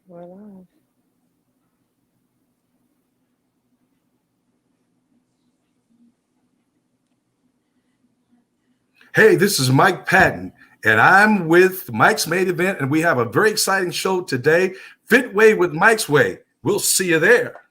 We're live. Hey, this is Mike Patton, and I'm with Mike's Main Event, and we have a very exciting show today. Fit Way with Mike's Way. We'll see you there.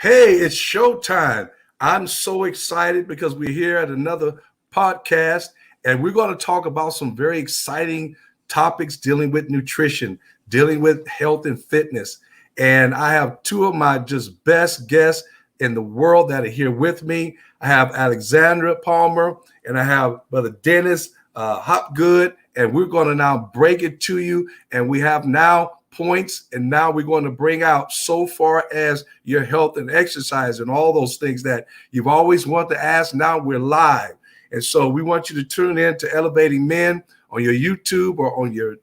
Hey, it's showtime. I'm so excited because we're here at another podcast, and we're going to talk about some very exciting topics dealing with nutrition, dealing with health and fitness. And I have two of my just best guests in the world that are here with me. I have Alexandra Palmer, and I have Brother Dennis Hopgood, and we're going to now break it to you. And we have now points, and now we're going to bring out so far as your health and exercise and all those things that you've always wanted to ask. Now we're live, and so we want you to tune in to Elevating Men on your YouTube or on your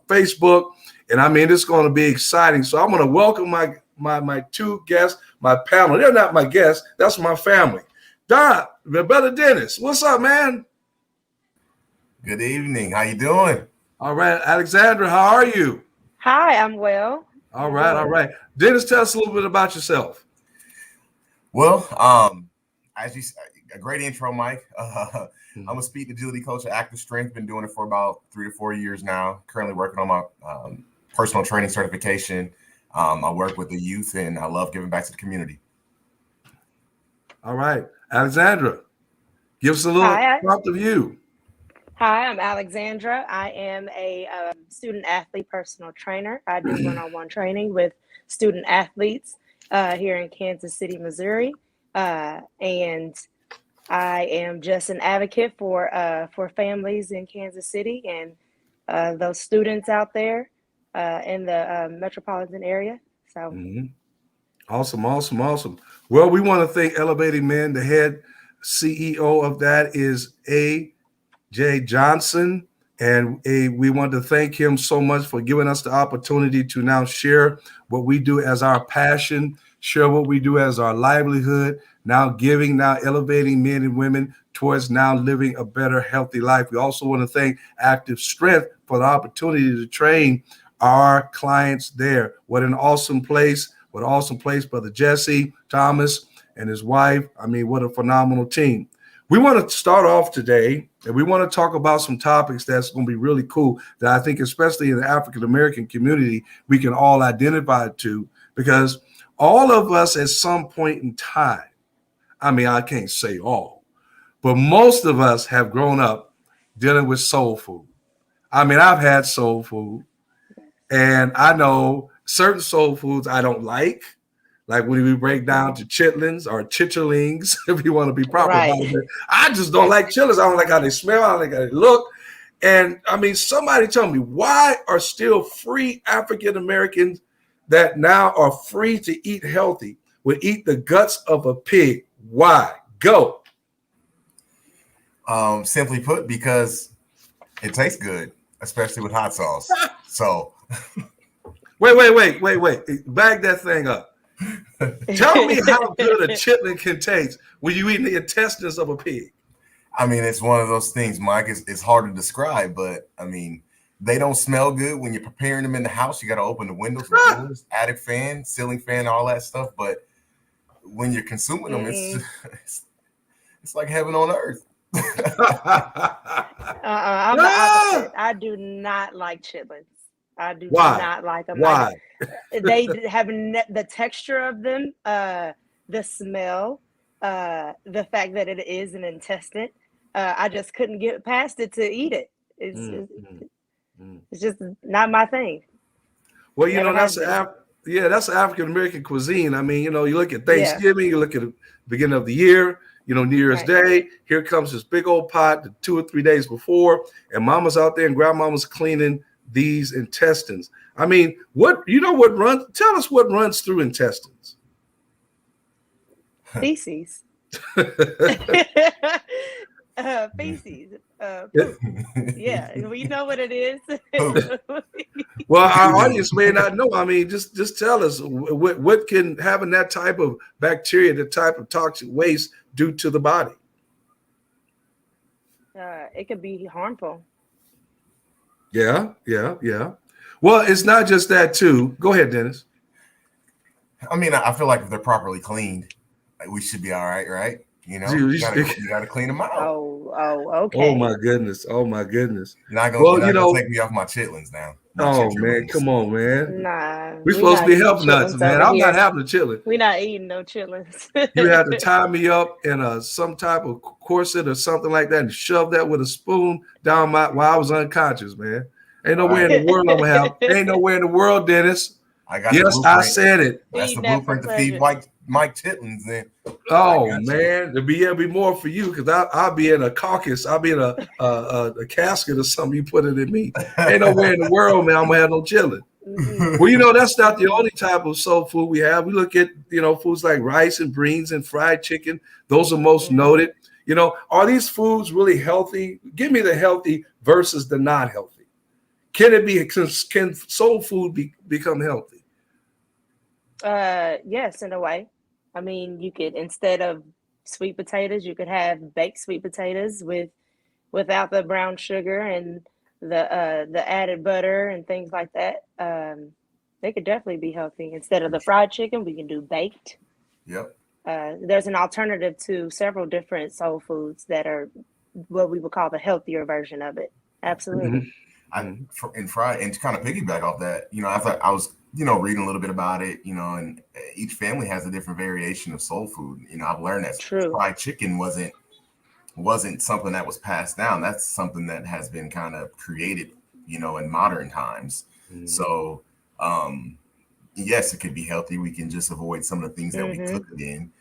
Facebook. And I mean, it's going to be exciting. So I'm going to welcome my two guests, my panel. They're not my guests, that's my family. Don, Brother Dennis, what's up, man? Good evening. How you doing? All right, Alexandra, how are you? Hi, I'm well. All right. Dennis, tell us a little bit about yourself. Well, as you a great intro, Mike. I'm a speed agility coach at Active Strength. Been doing it for about 3 to 4 years now. Currently working on my personal training certification. I work with the youth, and I love giving back to the community. All right, Alexandra, give us a little prompt of you. Hi, I'm Alexandra. I am a student athlete personal trainer. I do one-on-one training with student athletes here in Kansas City, Missouri. And I am just an advocate for families in Kansas City and those students out there in the metropolitan area. So Awesome. Well, we want to thank Elevating Men. The head CEO of that is A.J. Johnson, and we want to thank him so much for giving us the opportunity to now share what we do as our passion, share what we do as our livelihood, now elevating men and women towards now living a better, healthy life. We also want to thank Active Strength for the opportunity to train our clients there. What an awesome place. Brother Jesse Thomas and his wife. I mean, what a phenomenal team. We want to start off today, and we want to talk about some topics that's going to be really cool that I think, especially in the African-American community, we can all identify to, because all of us at some point in time, I mean, I can't say all, but most of us have grown up dealing with soul food. I mean, I've had soul food, and I know certain soul foods I don't like when we break down to chitlins or chitterlings, if you want to be proper about it. I just don't like chitlins. I don't like how they smell. I don't like how they look. And I mean, somebody tell me, why are still free African Americans that now are free to eat healthy would eat the guts of a pig? Why? Go. Simply put, because it tastes good, especially with hot sauce. So wait. Bag that thing up. Tell me how good a chitlin can taste when you eat the intestines of a pig. I mean, it's one of those things, Mike. It's hard to describe, but I mean, they don't smell good when you're preparing them in the house. You got to open the windows, the doors, attic fan, ceiling fan, all that stuff. But when you're consuming them, it's like heaven on earth. I'm the opposite. What? I do not like chitlins. I do Why? not like them. Why? They have the texture of them, the smell, the fact that it is an intestine. I just couldn't get past it to eat it. Mm, mm, mm. It's just not my thing. Well, you Never know, has been. that's African American cuisine. I mean, you know, you look at Yeah. Thanksgiving, you look at the beginning of the year, you know, New Year's Right. Day. Here comes this big old pot 2 or 3 days before, and mama's out there and grandmama's cleaning these intestines. I mean, tell us what runs through intestines. Feces. Feces. Poop. Yeah, we know what it is. Well, our audience may not know. I mean, just tell us what can having that type of bacteria, the type of toxic waste do to the body. It could be harmful. Yeah. Well, it's not just that too. Go ahead, Dennis. I mean, I feel like if they're properly cleaned, like, we should be all right, right? You know, Dude, you gotta clean them out. Okay. Oh my goodness. You're not gonna take me off my chitlins now. Man, come on, man. Nah. We're supposed to be health nuts, man. I'm not having a chitlin. We're not eating no chitlins. You have to tie me up in some type of corset or something like that and shove that with a spoon down while I was unconscious, man. Ain't nowhere in the world I'm gonna have. Ain't nowhere in the world, Dennis. I said it. That's the blueprint to feed Mike chitlins then. Oh man, it'll be more for you because I'll be in a carcass. I'll be in a casket or something. You put it in me. Ain't nowhere in the world, man. I'm gonna have no chilling. Well, you know, that's not the only type of soul food we have. We look at, you know, foods like rice and beans and fried chicken. Those are most noted. You know, are these foods really healthy? Give me the healthy versus the not healthy. Can soul food become healthy? Yes, in a way. I mean, you could, instead of sweet potatoes, you could have baked sweet potatoes without the brown sugar and the added butter and things like that. They could definitely be healthy. Instead of the fried chicken, we can do baked. Yep. There's an alternative to several different soul foods that are what we would call the healthier version of it. Absolutely. And to kind of piggyback off that, you know, I was, you know, reading a little bit about it, you know, and each family has a different variation of soul food. You know, I've learned that fried chicken wasn't something that was passed down. That's something that has been kind of created, you know, in modern times. So, yes, it could be healthy. We can just avoid some of the things that we cook it in,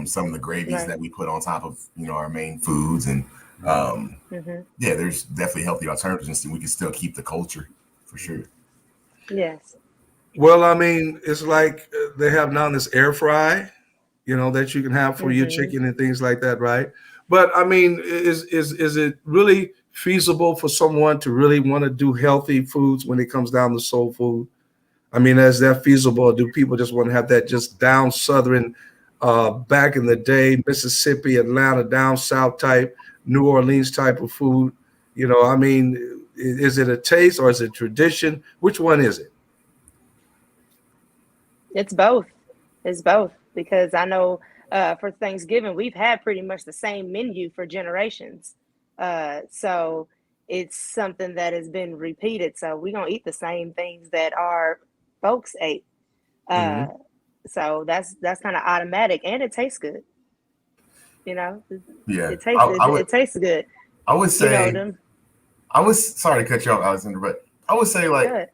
some of the gravies that we put on top of, you know, our main foods. And yeah, there's definitely healthy alternatives, and we can still keep the culture for sure. Yes. Well, I mean, it's like they have now this air fry, you know, that you can have for your chicken and things like that, right? But I mean, is it really feasible for someone to really want to do healthy foods when it comes down to soul food? I mean, is that feasible? Or do people just want to have that just down southern, back in the day, Mississippi, Atlanta, down south type, New Orleans type of food? You know, I mean, is it a taste or is it tradition? Which one is it? It's both. It's both, because I know for Thanksgiving, we've had pretty much the same menu for generations. So it's something that has been repeated. So we're going to eat the same things that our folks ate. So that's kind of automatic, and it tastes good. You know, it tastes good. I would say, you know, I was sorry to cut you off, Alexander, but I would say, like, good.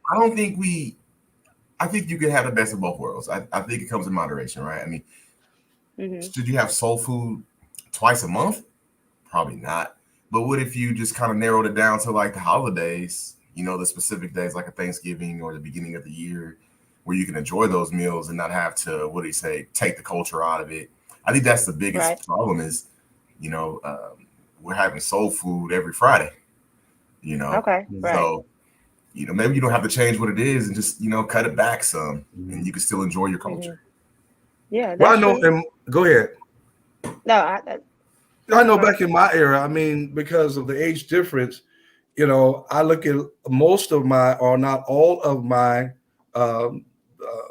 I think you can have the best of both worlds. I think it comes in moderation, right? I mean, should you have soul food twice a month? Probably not. But what if you just kind of narrowed it down to like the holidays, you know, the specific days like a Thanksgiving or the beginning of the year, where you can enjoy those meals and not have to, take the culture out of it? I think that's the biggest problem is, you know, we're having soul food every Friday, you know? Okay. Right. So, you know, maybe you don't have to change what it is and just, you know, cut it back some and you can still enjoy your culture. Yeah. Well, I know, and go ahead. No, I know back in my era, I mean, because of the age difference, you know, I look at most of my, or not all of my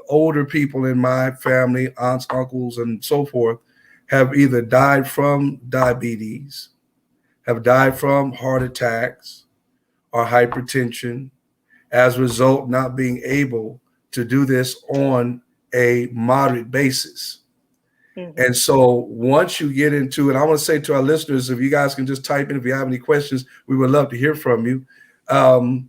older people in my family, aunts, uncles, and so forth, have either died from diabetes, have died from heart attacks, or hypertension, as a result, not being able to do this on a moderate basis. Mm-hmm. And so once you get into it, I want to say to our listeners, if you guys can just type in if you have any questions, we would love to hear from you. And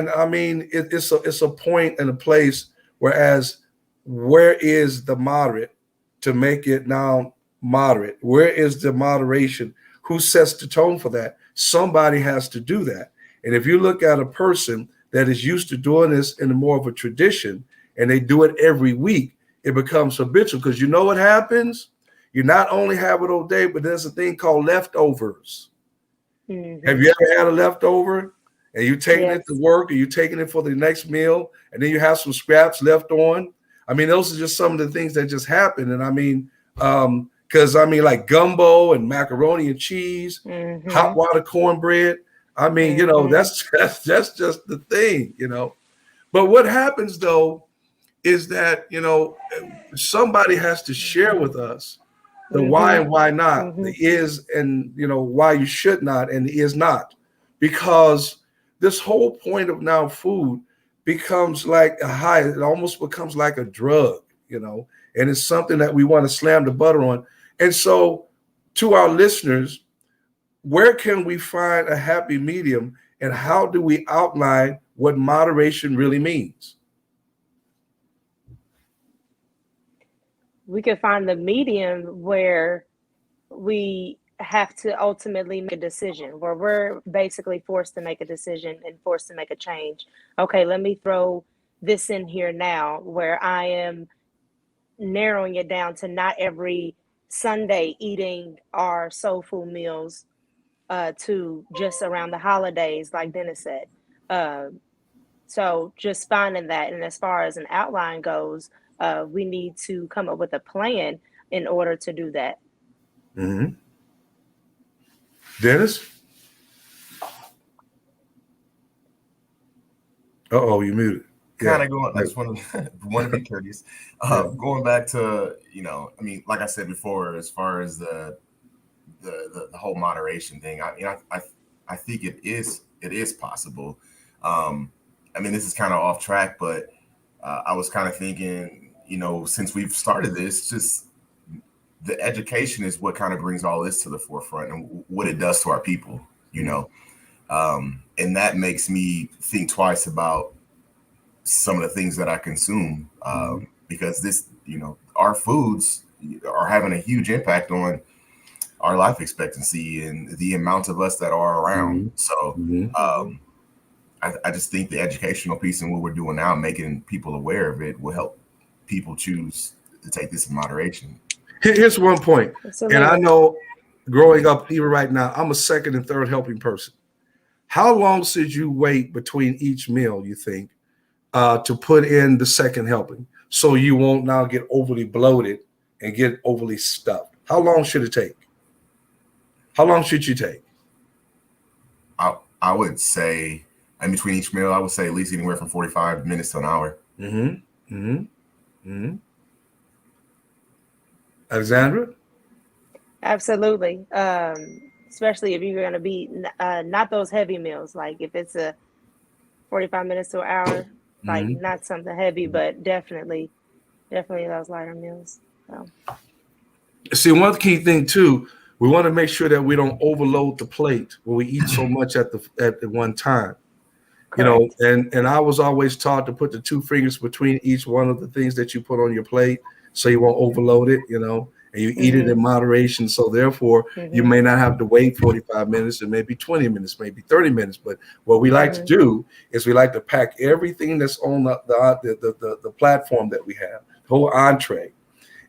I mean, it's a point and a place, whereas where is the moderate to make it now moderate? Where is the moderation? Who sets the tone for that? Somebody has to do that. And if you look at a person that is used to doing this in more of a tradition, and they do it every week, it becomes habitual, because you know what happens? You not only have it all day, but there's a thing called leftovers. Mm-hmm. Have you ever had a leftover and you taking Yes. it to work, or you taking it for the next meal, and then you have some scraps left on? I mean, those are just some of the things that just happen. And I mean, because I mean, like gumbo and macaroni and cheese, Mm-hmm. hot water cornbread. I mean, you know, that's just the thing, you know. But what happens though is that, you know, somebody has to share with us the why and why not, the is and, you know, why you should not and the is not. Because this whole point of now food becomes like a high, it almost becomes like a drug, you know, and it's something that we want to slam the butter on. And so to our listeners, where can we find a happy medium, and how do we outline what moderation really means? We could find the medium where we have to ultimately make a decision, where we're basically forced to make a decision and forced to make a change. Okay, let me throw this in here now, where I am narrowing it down to not every Sunday eating our soul food meals, to just around the holidays, like Dennis said. So just finding that. And as far as an outline goes, we need to come up with a plan in order to do that. Mm-hmm. Dennis? Uh-oh, you muted. Kind of going, I just want to be curious. Going back to, you know, I mean, like I said before, as far as the whole moderation thing, I think it is possible. I mean, this is kind of off track, but I was kind of thinking, you know, since we've started this, just the education is what kind of brings all this to the forefront and what it does to our people, you know. And that makes me think twice about some of the things that I consume, because this, you know, our foods are having a huge impact on our life expectancy and the amount of us that are around. So I just think the educational piece and what we're doing now, making people aware of it, will help people choose to take this in moderation. Here's one point. Absolutely. And I know growing up, even right now, I'm a second and third helping person. How long should you wait between each meal, you think, to put in the second helping, so you won't now get overly bloated and get overly stuffed? How long should it take? How long should you take? I would say, in between each meal, I would say at least anywhere from 45 minutes to an hour. Alexandra? Absolutely. Especially if you're going to be not those heavy meals. Like if it's a 45 minutes to an hour, like not something heavy, but definitely those lighter meals. So. See, one key thing too, we want to make sure that we don't overload the plate when we eat so much at the one time. Correct. You know, and I was always taught to put the two fingers between each one of the things that you put on your plate, so you won't overload it, you know, and you eat it in moderation. So therefore, you may not have to wait 45 minutes, and maybe 20 minutes, maybe 30 minutes. But what we like to do is we like to pack everything that's on the platform that we have, the whole entree,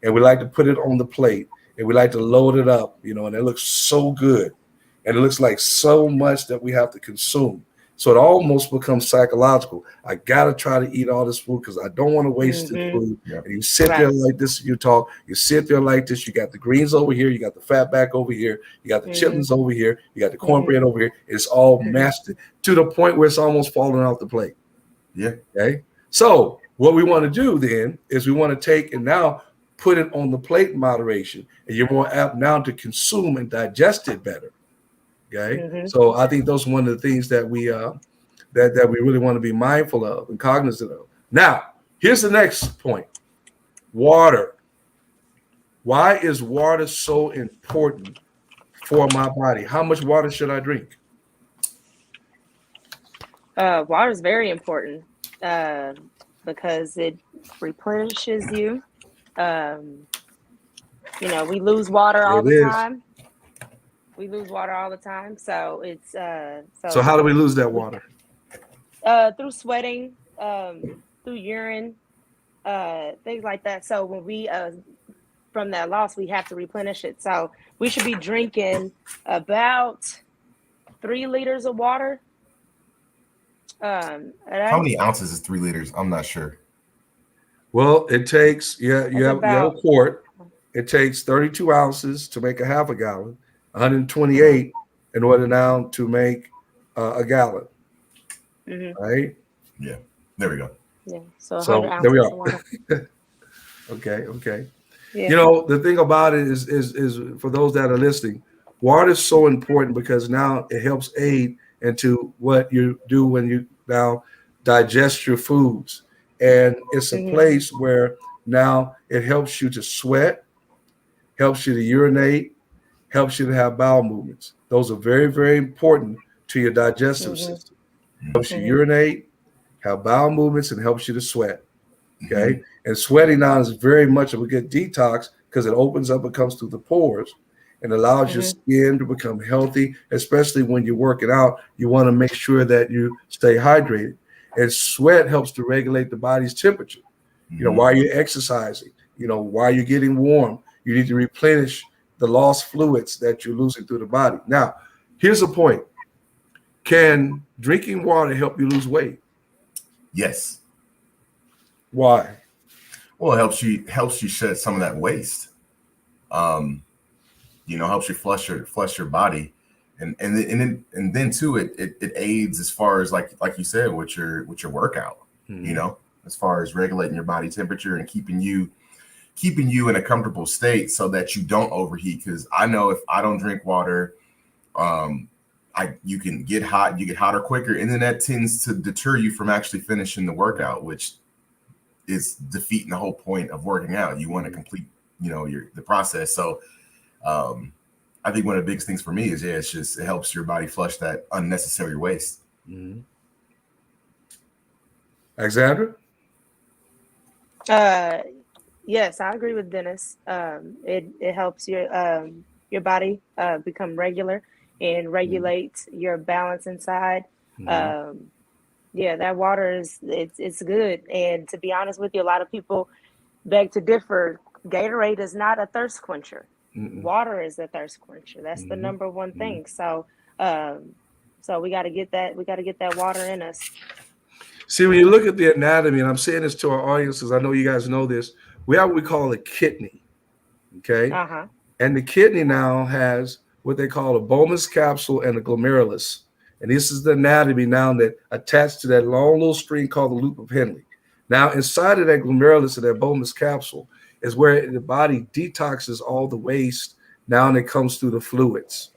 and we like to put it on the plate, and we like to load it up, you know, and it looks so good, and it looks like so much that we have to consume. So it almost becomes psychological. I gotta try to eat all this food because I don't want to waste the food. Yeah. And you sit there like this, you sit there like this. You got the greens over here, you got the fat back over here, you got the chitlins over here, you got the cornbread over here. It's all mastered to the point where it's almost falling off the plate. Yeah. Okay. So what we want to do then is we want to take and now put it on the plate in moderation, and you're more apt now to consume and digest it better. Okay, Mm-hmm. so I think those are one of the things that we that we really want to be mindful of and cognizant of. Now, here's the next point: water. Why is water so important for my body? How much water should I drink? Water is very important uh, because it replenishes you. Um, we lose water There all it the is. time. We lose water all the time, so it's So how do we lose that we water? through sweating, through urine, things like that. So when we from that loss, we have to replenish it. So we should be drinking about 3 liters of water a How day. many ounces is 3 liters? I'm not sure. Well, it takes you It's have a about quart. It takes 32 ounces to make a half a gallon, mhm, 128 in order now to make a gallon. mhm, Right. Yeah, there we go. yeah. So 100 So there we ounces of are. water. Okay. Okay. Yeah. You know, the thing about it is for those that are listening, water is so important because now it helps aid into what you do when you now digest your foods. And it's a Mhm, place where now it helps you to sweat, helps you to urinate, helps you to have bowel movements. Those are very, very important to your digestive mhm, system. Helps you mhm, urinate, have bowel movements, and helps you to sweat. Mm-hmm. Okay. And sweating now is very much of a good detox because it opens up and comes through the pores and allows your mhm, skin to become healthy, especially when you're working out. You want to make sure that you stay hydrated. And sweat helps to regulate the body's temperature. You know, Mm-hmm. while you're exercising, while you're getting warm, you need to replenish the lost fluids that you're losing through the body. Now, here's a point. Can drinking water help you lose weight? Yes. Why? Well, it helps you shed some of that waste. Um, helps you flush your body, and then too, it aids as far as like you said with your workout. You Mhm. know, as far as regulating your body temperature and keeping you in a comfortable state so that you don't overheat. Because I know if I don't drink water, um, you can get hot, you get hotter quicker, and then that tends to deter you from actually finishing the workout, which is defeating the whole point of working out. You want to complete, the process. So um, I think one of the biggest things for me is it helps your body flush that unnecessary waste. Mhm. Alexandra? Uh, yes, I agree with Dennis. It helps your body become regular and Mhm. regulate your balance inside. Mhm. Um, yeah, that water it's good. And to be honest with you, a lot of people beg to differ. Gatorade is not a thirst quencher. Mhm. Water is a thirst quencher. That's the Mhm. number one Mhm. thing. Um, so we got to get that. We got to get that water in us. See, when you look at the anatomy, and I'm saying this to our audiences, I know you guys know this. We have what we call a kidney, okay? Uh huh. And the kidney now has what they call a Bowman's capsule and a glomerulus. And this is the anatomy now that attached to that long little string called the loop of Henle. Now, inside of that glomerulus and that Bowman's capsule is where the body detoxes all the waste now and it comes through the fluids.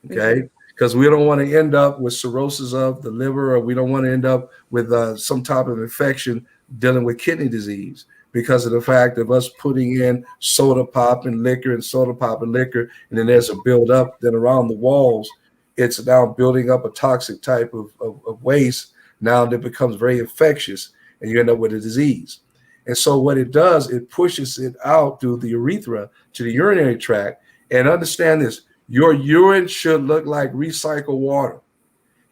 Okay, Mhm. because we don't want to end up with cirrhosis of the liver, or we don't want to end up with some type of infection dealing with kidney disease because of the fact of us putting in soda pop and liquor and soda pop and liquor, and then there's a buildup. Then around the walls, it's now building up a toxic type of waste. Now that becomes very infectious, and you end up with a disease. And so what it does, it pushes it out through the urethra to the urinary tract. And understand this: your urine should look like recycled water.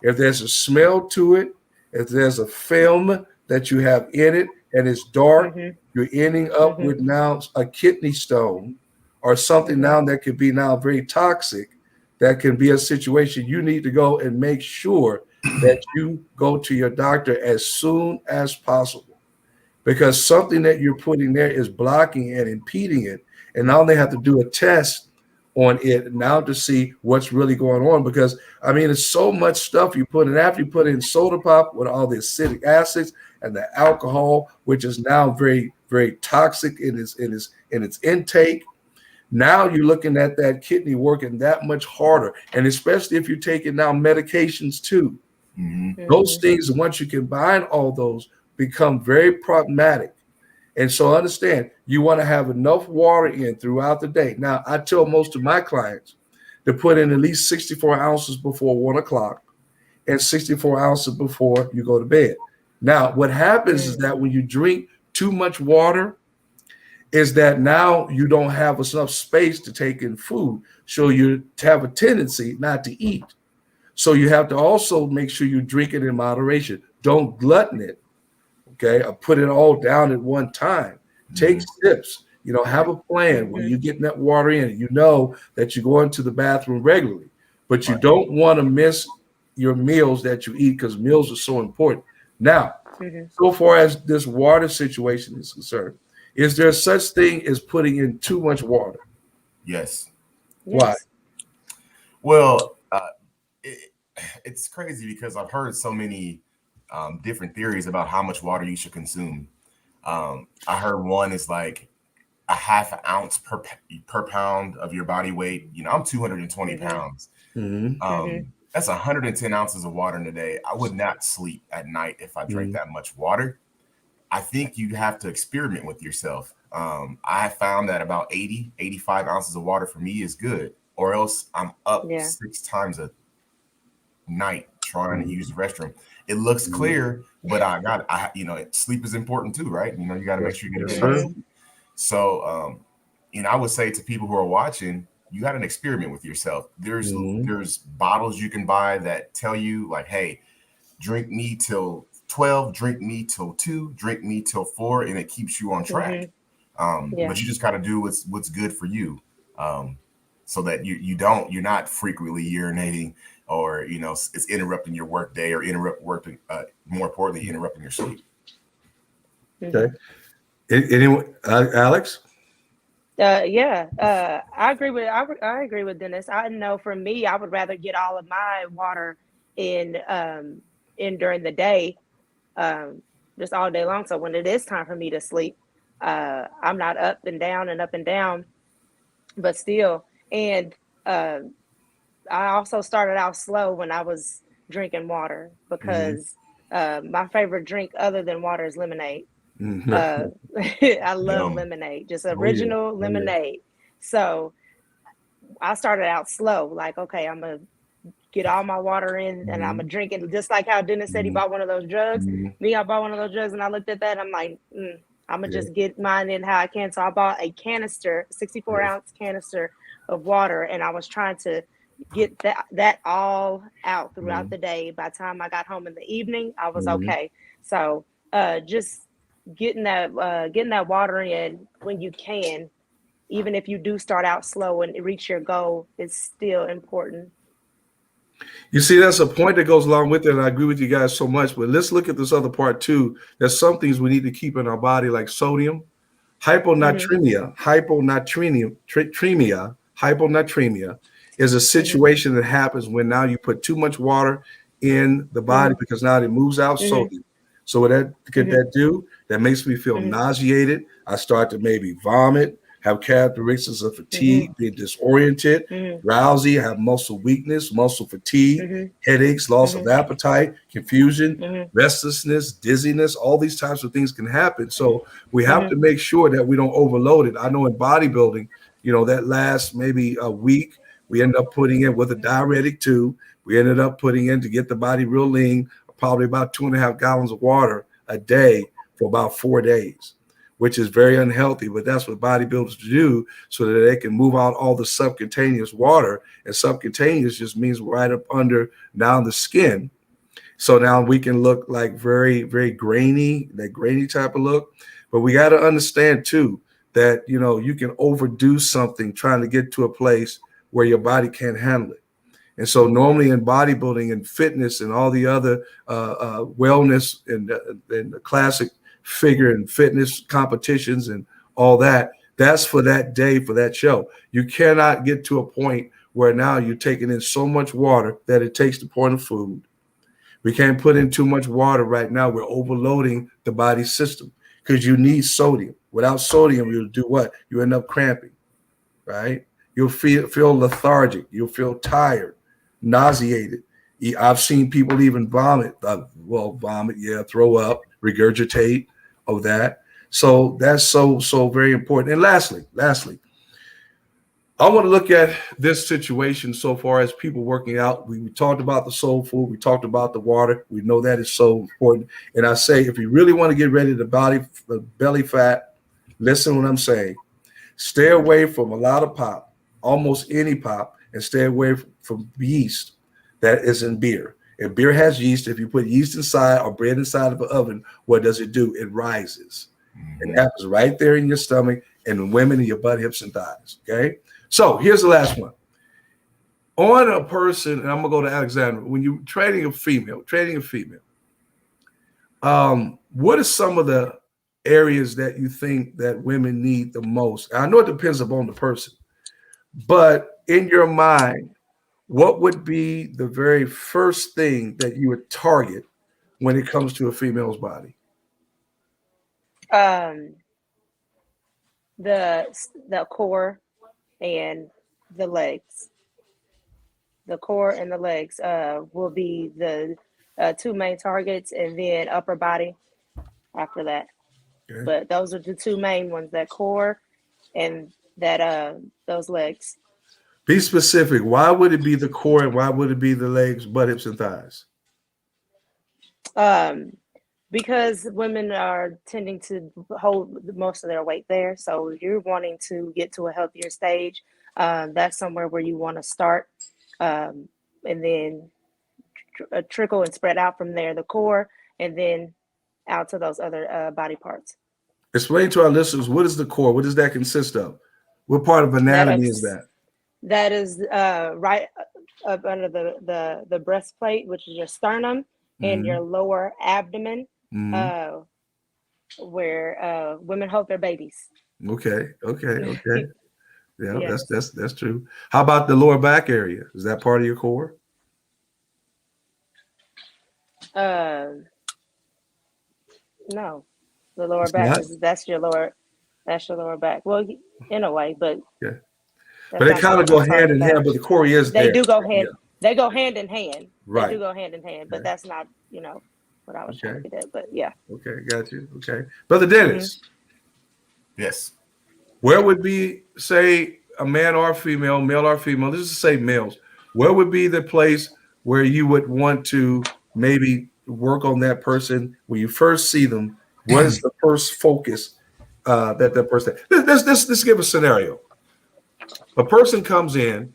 If there's a smell to it, if there's a film that you have in it and it's dark, Mhm. you're ending up Mhm. with now a kidney stone or something Mhm. now that could be now very toxic. That can be a situation you need to go and make sure that you go to your doctor as soon as possible because something that you're putting there is blocking and impeding it. And now they have to do a test on it now to see what's really going on. Because I mean, it's so much stuff you put in after you put in soda pop with all the acidic acids and the alcohol, which is now very, very toxic in its intake. Now you're looking at that kidney working that much harder. And especially if you're taking now medications too. Those things, once you combine all those, become very problematic. And so understand, you want to have enough water in throughout the day. Now, I tell most of my clients to put in at least 64 ounces before 1 o'clock and 64 ounces before you go to bed. Now, what happens is that when you drink too much water, is that now you don't have enough space to take in food. So you have a tendency not to eat. So you have to also make sure you drink it in moderation. Don't glutton it, okay? Or put it all down at one time. Take sips, have a plan where you're getting that water in. You know that you're going to the bathroom regularly, but you don't want to miss your meals that you eat because meals are so important. Now, so far as this water situation is concerned, is there such thing as putting in too much water? Yes. Why? Well, it's crazy because I've heard so many different theories about how much water you should consume. I heard one is like a half an ounce per pound of your body weight. I'm 220 pounds. That's 110 ounces of water in a day. I would not sleep at night if I drank that much water. I think you have to experiment with yourself. I found that about 85 ounces of water for me is good, or else I'm up 6 times a night trying to use the restroom. It looks clear, but sleep is important too, right? You got to make sure you get enough sleep. So, I would say to people who are watching, you got to experiment with yourself. There's bottles you can buy that tell you like, hey, drink me till 12, drink me till 2, drink me till 4, and it keeps you on track. But you just got to do what's good for you, so that you're not frequently urinating, or it's interrupting your work day, or more importantly, interrupting your sleep. Okay. Anyone, Alex? I agree with Dennis. I know for me, I would rather get all of my water in during the day, just all day long. So when it is time for me to sleep, I'm not up and down, but still. And I also started out slow when I was drinking water, because my favorite drink other than water is lemonade. I love lemonade, just original lemonade. So I started out slow, like, okay, I'm gonna get all my water in, and I'm gonna drink it, just like how Dennis said he bought one of those jugs. Me, I bought one of those jugs, and I looked at that, and I'm like, I'm gonna just get mine in how I can. So I bought a canister, 64-ounce canister of water, and I was trying to get that all out throughout the day. By the time I got home in the evening, I was okay. So just getting that water in when you can, even if you do start out slow and reach your goal, is still important. You see, that's a point that goes along with it, and I agree with you guys so much. But let's look at this other part too. There's some things we need to keep in our body, like sodium, hyponatremia. Hyponatremia is a situation that happens when now you put too much water in the body, because now it moves out sodium. So what that could that do? That makes me feel nauseated. I start to maybe vomit, have characteristics of fatigue, being disoriented, drowsy, have muscle weakness, muscle fatigue, headaches, loss of appetite, confusion, restlessness, dizziness. All these types of things can happen. So we have to make sure that we don't overload it. I know in bodybuilding, that last maybe a week, we end up putting in with a diuretic too. We ended up putting in, to get the body real lean, probably about 2.5 gallons of water a day for about 4 days, which is very unhealthy, but that's what bodybuilders do, so that they can move out all the subcutaneous water. And subcutaneous just means right up under down the skin. So now we can look like very, very grainy, that grainy type of look. But we got to understand too that, you can overdo something trying to get to a place where your body can't handle it. And so normally in bodybuilding and fitness and all the other wellness and the classic figure and fitness competitions and all that, that's for that day, for that show. You cannot get to a point where now you're taking in so much water that it takes the point of food. We can't put in too much water right now. We're overloading the body system, because you need sodium. Without sodium, you'll do what? You end up cramping, right? You'll feel lethargic. You'll feel tired, nauseated. I've seen people even vomit. Vomit, yeah, throw up, regurgitate of that. So that's so very important. And lastly, I want to look at this situation so far as people working out. We talked about the soul food. We talked about the water. We know that is so important. And I say, if you really want to get rid of the belly fat, listen to what I'm saying. Stay away from a lot of pop, almost any pop, and stay away from yeast that is in beer. If beer has yeast, if you put yeast inside or bread inside of an oven, what does it do? It rises. It happens right there in your stomach and in women in your butt, hips, and thighs. Okay. So here's the last one. On a person, and I'm gonna go to Alexander. When you're training a female, what are some of the areas that you think that women need the most? I know it depends upon the person, but in your mind, what would be the very first thing that you would target when it comes to a female's body? The core and the legs. The core and the legs will be the two main targets, and then upper body after that. Okay. But those are the two main ones: that core and that those legs. Be specific. Why would it be the core and why would it be the legs, butt, hips, and thighs? Because women are tending to hold most of their weight there. So if you're wanting to get to a healthier stage, that's somewhere where you want to start, and then trickle and spread out from there, the core, and then out to those other body parts. Explain to our listeners, what is the core? What does that consist of? What part of anatomy is that? That is right up under the breastplate, which is your sternum, and your lower abdomen, where women hold their babies. Okay. Yeah, yes. That's true. How about the lower back area? Is that part of your core? No, the lower back that's your lower back. Well, in a way, but yeah. But they kind of go hand in hand. But the core is there. They do go hand. Yeah. They go hand in hand. Right. They do go hand in hand. But that's not, what I was trying to get at. But yeah. Okay, got you. Okay, Brother Dennis. Yes. Where would be, say, a man or female, male or female? Let's just say males. Where would be the place where you would want to maybe work on that person when you first see them? What is the first focus that person? Let's give a scenario. A person comes in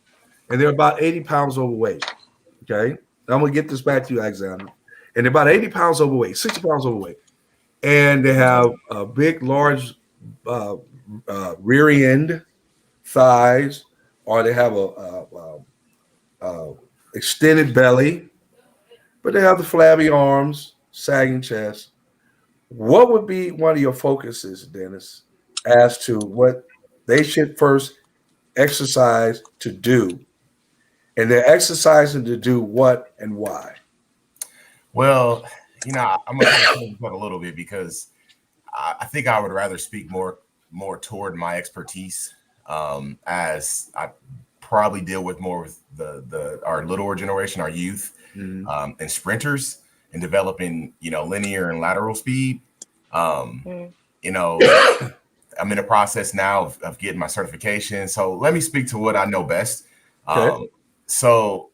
and they're about 80 pounds overweight. Okay. I'm going to get this back to you, Alexander. And they're about 80 pounds overweight, 60 pounds overweight. And they have a big, large rear end, thighs, or they have a extended belly, but they have the flabby arms, sagging chest. What would be one of your focuses, Dennis, as to what they should first exercise to do? And they're exercising to do what and why? Well, I'm going to talk a little bit because I think I would rather speak more toward my expertise, as I probably deal with more with our littler generation, our youth, and sprinters, and developing linear and lateral speed. I'm in the process now of getting my certification. So let me speak to what I know best. Okay. So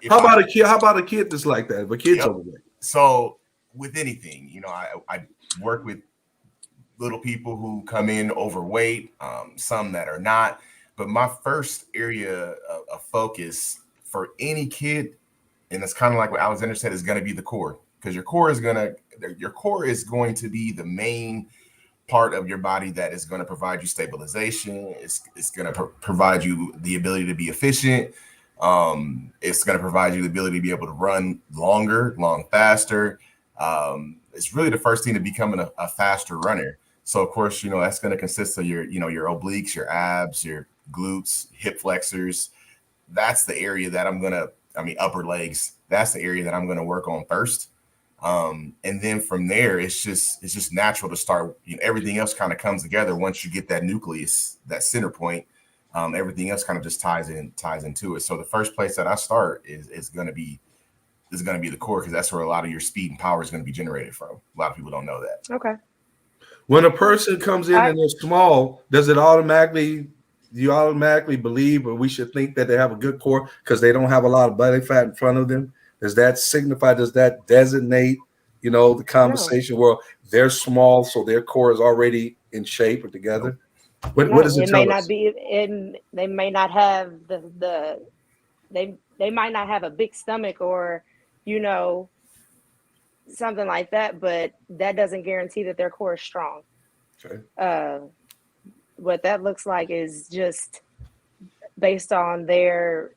how about a kid? How about a kid that's like that? If a kid's overweight. So with anything, I work with little people who come in overweight, some that are not. But my first area of focus for any kid, and it's kind of like what Alexander said, is going to be the core, because your core is going to be the main part of your body that is going to provide you stabilization. It's going to provide you the ability to be efficient. It's going to provide you the ability to be able to run long faster. It's really the first thing to becoming a faster runner. So of course, that's going to consist of your obliques, your abs, your glutes, hip flexors. That's the area that upper legs. That's the area that I'm going to work on first. And then from there, it's just natural to start. Everything else kind of comes together once you get that nucleus, that center point. everything else kind of just ties into it. So the first place that I start is going to be the core, because that's where a lot of your speed and power is going to be generated from. A lot of people don't know that. Okay. When a person comes in and they're small, does it automatically? Do you automatically believe, or we should think that they have a good core because they don't have a lot of belly fat in front of them? Does that signify? Does that designate, the conversation where they're small, so their core is already in shape or together? What does it tell may us? not be. They may not have they might not have a big stomach or, something like that, but that doesn't guarantee that their core is strong. Okay. What that looks like is just based on their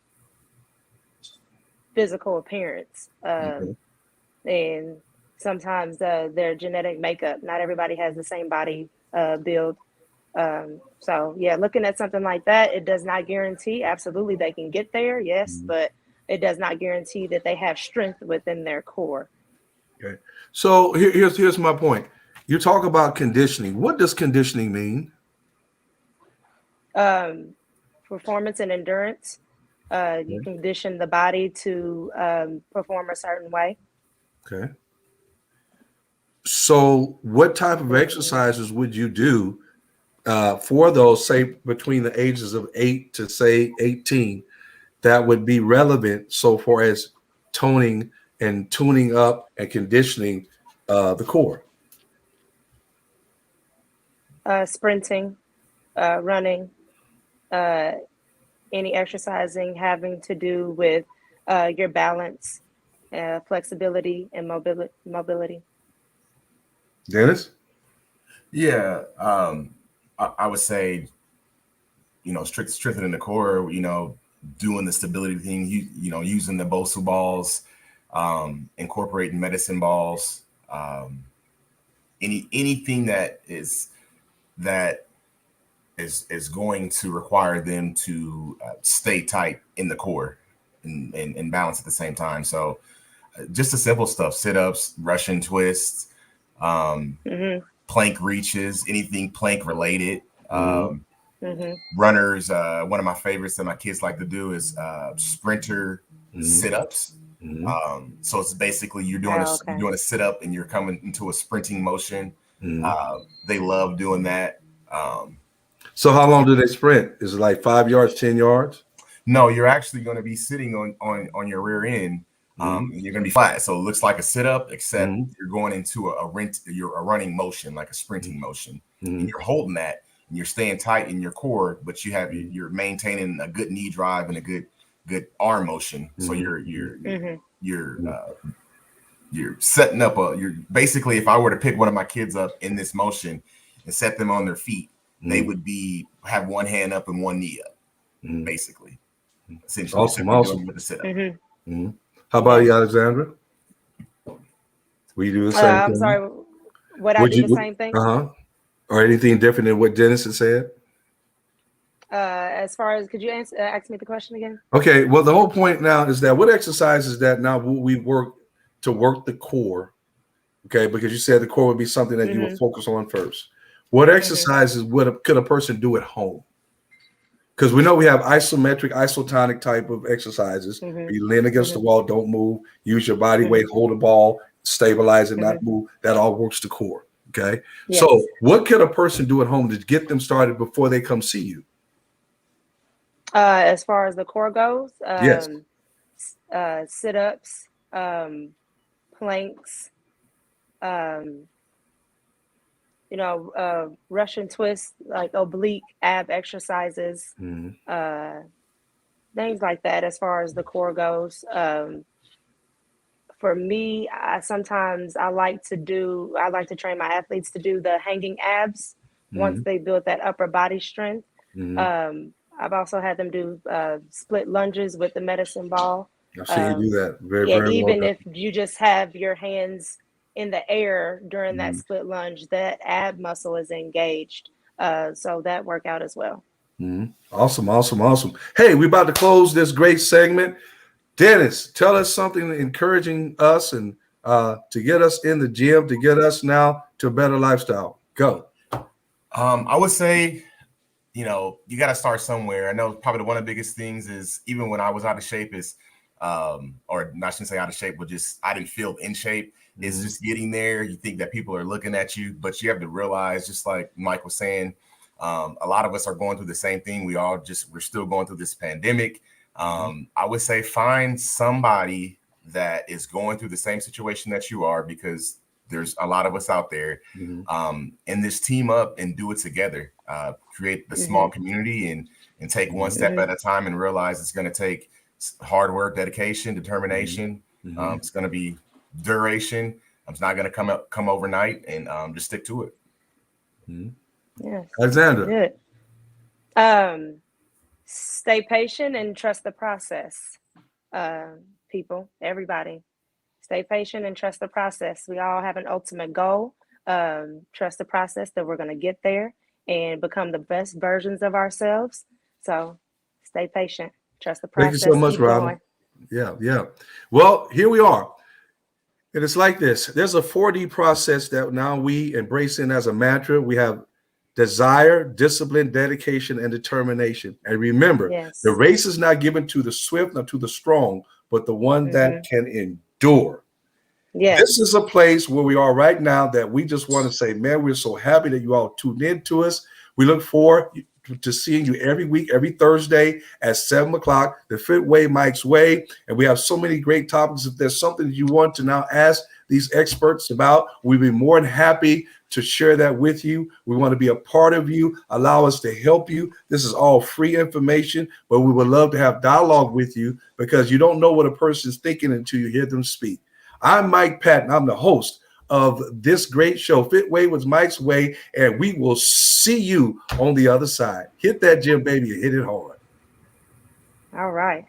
physical appearance, and sometimes their genetic makeup. Not everybody has the same body build. So yeah, looking at something like that, it does not guarantee. Absolutely, they can get there, yes, but it does not guarantee that they have strength within their core. Okay. So here's my point. You talk about conditioning. What does conditioning mean? Performance and endurance. You condition the body to perform a certain way. Okay. So what type of exercises would you do for those, say, between the ages of 8 to, say, 18, that would be relevant so far as toning and tuning up and conditioning the core? Sprinting, running, any exercising having to do with your balance, flexibility, and mobility. Dennis? Yeah, I would say, strengthening the core, doing the stability thing, using the Bosu balls, incorporating medicine balls, anything that is going to require them to stay tight in the core and balance at the same time. So just the simple stuff: sit-ups, Russian twists, plank reaches, anything plank related. Runners, one of my favorites that my kids like to do is sprinter sit-ups. So it's basically you're doing a sit-up and you're coming into a sprinting motion. They love doing that. So how long do they sprint? Is it like 5 yards, 10 yards? No, you're actually going to be sitting on your rear end. And you're going to be flat. So it looks like a sit-up, except you're going into a running motion, like a sprinting motion. And you're holding that and you're staying tight in your core, but you're maintaining a good knee drive and a good arm motion. So you're setting up you're basically, if I were to pick one of my kids up in this motion and set them on their feet, they would have one hand up and one knee up, basically. Essentially, awesome. With the sit-up. How about you, Alexandra? Will you do the same thing? I'm sorry. I do the same thing? Or anything different than what Dennis had said? As far as, could you ask me the question again? Okay. Well, the whole point now is that what exercises that now will we work to work the core? Okay, because you said the core would be something that you would focus on first. What exercises could a person do at home? Because we know we have isometric, isotonic type of exercises. You lean against the wall, don't move, use your body weight, hold the ball, stabilize it, not move. That all works the core. Okay. Yes. So what could a person do at home to get them started before they come see you? As far as the core goes, yes. Sit-ups, planks, Russian twists, like oblique ab exercises, things like that. As far as the core goes, for me, I like to train my athletes to do the hanging abs once they build that upper body strength. I've also had them do split lunges with the medicine ball. I've seen you do that very even well. If you just have your hands in the air during that split lunge, that ab muscle is engaged. So that workout as well. Awesome. Hey, we're about to close this great segment. Dennis, tell us something encouraging us and to get us in the gym, to get us now to a better lifestyle. Go. I would say, you know, you got to start somewhere. I know probably one of the biggest things is, even when I was out of shape, is or not, I shouldn't say out of shape, but just I didn't feel in shape. Is just getting there. You think that people are looking at you, but you have to realize, just like Mike was saying, a lot of us are going through the same thing. We're still going through this pandemic. I would say find somebody that is going through the same situation that you are, because there's a lot of us out there, and this team up and do it together. Create the small community and take one step at a time, and realize it's going to take hard work, dedication, determination. It's going to be duration. It's not going to come overnight, and just stick to it. Yes. Alexandra. Good. Stay patient and trust the process. People, everybody, stay patient and trust the process. We all have an ultimate goal. Trust the process that we're going to get there and become the best versions of ourselves. So stay patient, trust the process. Thank you so much, Robin. Yeah. Well, here we are. And it's like this. There's a 4D process that now we embrace in as a mantra. We have desire, discipline, dedication, and determination. And remember, the race is not given to the swift, nor to the strong, but the one that can endure. This is a place where we are right now that we just want to say, man, we're so happy that you all tuned in to us. We look forward to seeing you every week, every Thursday at 7 o'clock, the Fit Way, Mike's Way. And we have so many great topics. If there's something you want to now ask these experts about, we'd be more than happy to share that with you. We want to be a part of you, allow us to help you. This is all free information, but we would love to have dialogue with you, because you don't know what a person's thinking until you hear them speak. I'm Mike Patton. I'm the host of this great show, Fit Way with Mike's Way, and we will see you on the other side. Hit that gym, baby, and hit it hard. All right.